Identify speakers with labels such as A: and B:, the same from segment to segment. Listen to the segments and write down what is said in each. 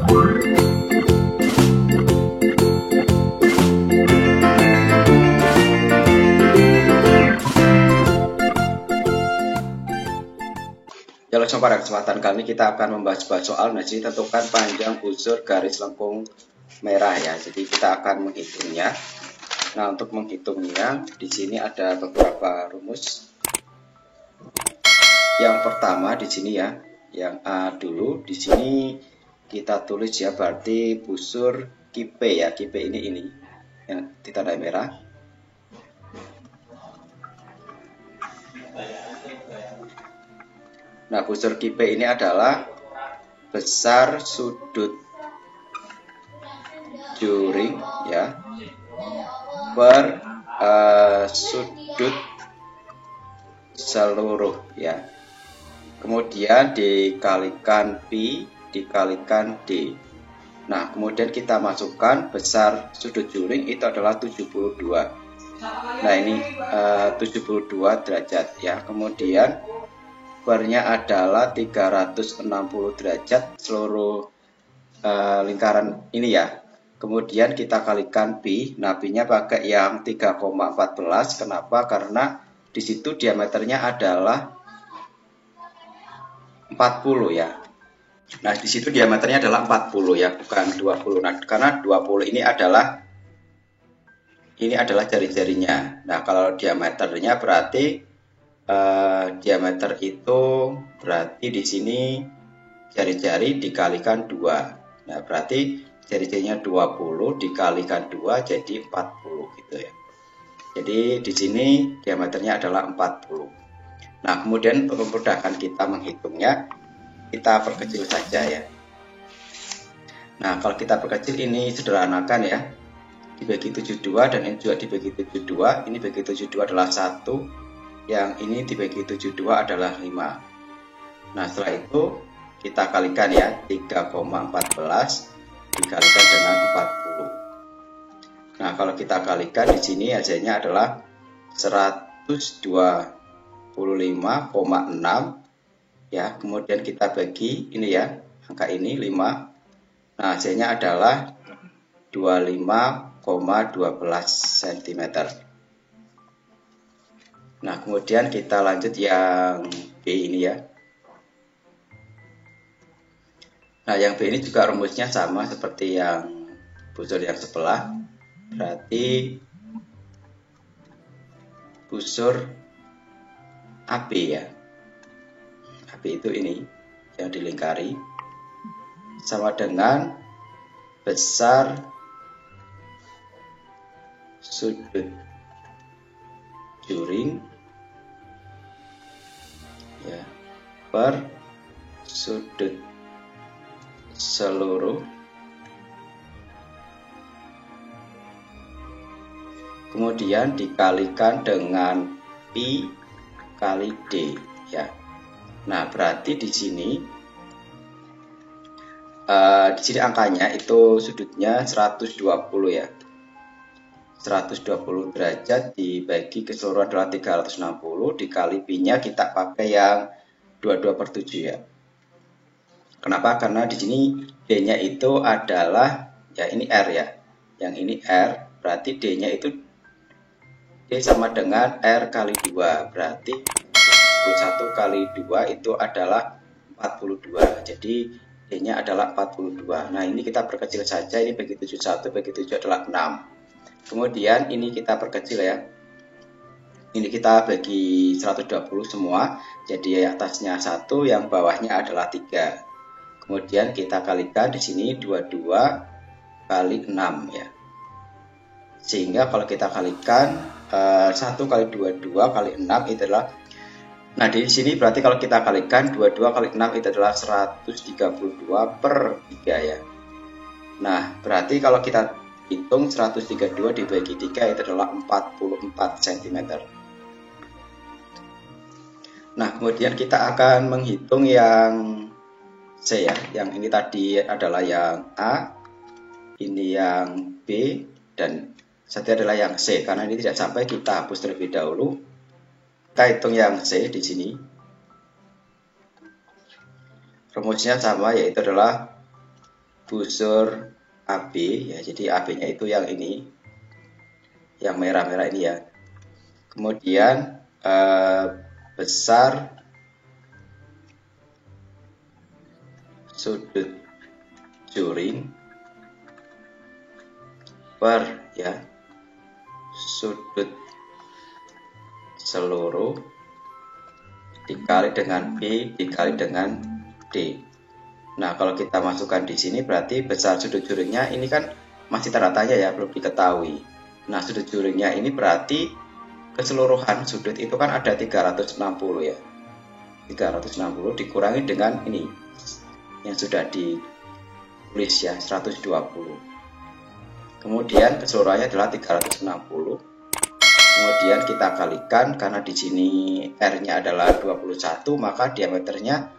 A: Ya, langsung pada kesempatan kali ini kita akan membahas soal. Nah, jadi tentukan panjang busur garis lengkung merah ya. Jadi kita akan menghitungnya. Nah, untuk menghitungnya di sini ada beberapa rumus. Yang pertama di sini ya, yang A dulu. Di sini kita tulis ya, berarti busur kipe ya. Kipe ini yang ditandai merah. Nah, busur kipe ini adalah besar sudut juring ya per sudut seluruh ya. Kemudian dikalikan pi dikalikan d. Nah, kemudian kita masukkan besar sudut juring itu adalah 72. Nah, ini 72 derajat ya. Kemudian pernya adalah 360 derajat seluruh lingkaran ini ya. Kemudian kita kalikan pi. Nah, pi-nya pakai yang 3,14. Kenapa? Karena di situ diameternya adalah 40 ya. Nah, di situ diameternya adalah 40 ya, bukan 20. Nah, karena 20 ini adalah jari-jarinya. Nah, kalau diameternya berarti diameter itu berarti di sini jari-jari dikalikan 2. Nah, berarti jari-jarinya 20 dikalikan 2 jadi 40 gitu ya. Jadi di sini diameternya adalah 40. Nah, kemudian untuk memudahkan kita menghitungnya, kita perkecil saja ya. Nah, kalau kita perkecil ini sederhanakan ya. Dibagi 72 dan ini juga dibagi 72. Ini bagi 72 adalah 1. Yang ini dibagi 72 adalah 5. Nah, setelah itu kita kalikan ya, 3,14 dikalikan dengan 40. Nah, kalau kita kalikan di sini hasilnya adalah 125,6 ya. Kemudian kita bagi ini ya, angka ini 5. Nah, hasilnya adalah 25,12 cm. Nah, kemudian kita lanjut yang B ini ya. Nah, yang B ini juga rumusnya sama seperti yang busur yang sebelah. Berarti busur AB ya. AB itu ini yang dilingkari sama dengan besar sudut juring ya per sudut seluruh kemudian dikalikan dengan pi kali d ya. Nah, berarti di sini angkanya itu sudutnya 120 ya. 120 derajat dibagi keseluruhan adalah 360 dikali pi-nya kita pakai yang 22/7 ya. Kenapa? Karena di sini D-nya itu adalah ya ini R ya. Yang ini R, berarti D-nya itu D sama dengan R kali 2. Berarti 1 kali 2 itu adalah 42. Jadi D-nya adalah 42. Nah, ini kita perkecil saja. Ini bagi 71 bagi 7 adalah 6. Kemudian ini kita perkecil ya. Ini kita bagi 120 semua. Jadi atasnya 1, yang bawahnya adalah 3. Kemudian kita kalikan di sini 22 kali 6 ya. Sehingga kalau kita kalikan 1 kali 22 kali 6 itu adalah, nah di sini berarti kalau kita kalikan 22 kali 6 itu adalah 132/3 ya. Nah, berarti kalau kita hitung 132 dibagi 3 itu adalah 44 cm. Nah, kemudian kita akan menghitung yang C ya. Yang ini tadi adalah yang A, ini yang B, dan satu adalah yang C. Karena ini tidak sampai, kita hapus terlebih dahulu. Kita hitung yang C di sini. Rumusnya sama, yaitu adalah busur AB ya, jadi AB-nya itu yang ini, yang merah-merah ini ya. Kemudian besar sudut juring per ya sudut seluruh dikali dengan B dikali dengan D. Nah, kalau kita masukkan di sini berarti besar sudut juringnya ini kan masih tanda tanya ya, belum diketahui. Nah, sudut juringnya ini berarti keseluruhan sudut itu kan ada 360 ya. 360 dikurangi dengan ini yang sudah ditulis ya, 120. Kemudian keseluruhannya adalah 360. Kemudian kita kalikan, karena di sini R-nya adalah 21, maka diameternya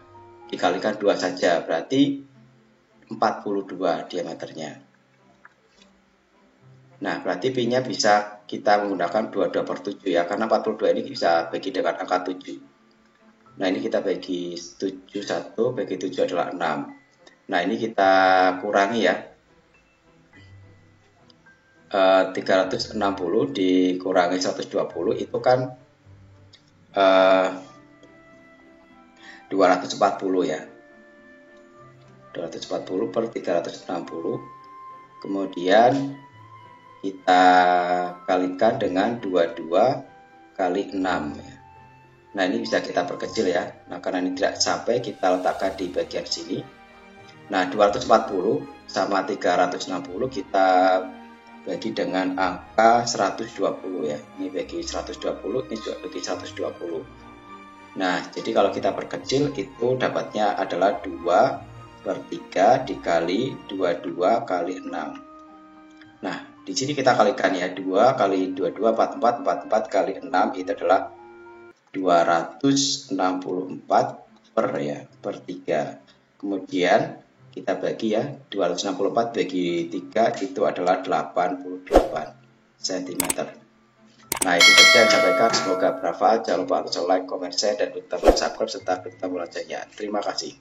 A: dikalikan 2 saja, berarti 42 diameternya. Nah, berarti Pi-nya bisa kita menggunakan 22/7 ya, karena 42 ini bisa bagi dengan angka 7. Nah, ini kita bagi 7, 1 bagi 7 adalah 6. Nah, ini kita kurangi ya. 360 dikurangi 120 itu kan 240 ya. 240 per 360. Kemudian kita kalikan dengan 22 kali 6 ya. Nah, ini bisa kita perkecil ya. Nah, karena ini tidak sampai, kita letakkan di bagian sini. Nah, 240 sama 360 kita bagi dengan angka 120 ya. Ini bagi 120, ini juga bagi 120. Nah, jadi kalau kita perkecil itu dapatnya adalah 2/3 dikali 22 kali 6. Nah, di sini kita kalikan ya, 2 kali 22 44, 44 kali 6 itu adalah 264 per 3. Kemudian kita bagi ya, 264 bagi 3 itu adalah 88 cm. Nah, itu saja yang saya sampaikan, semoga bermanfaat. Jangan lupa untuk like, komen, share, dan klik tombol subscribe serta klik tombol loncengnya. Terima kasih.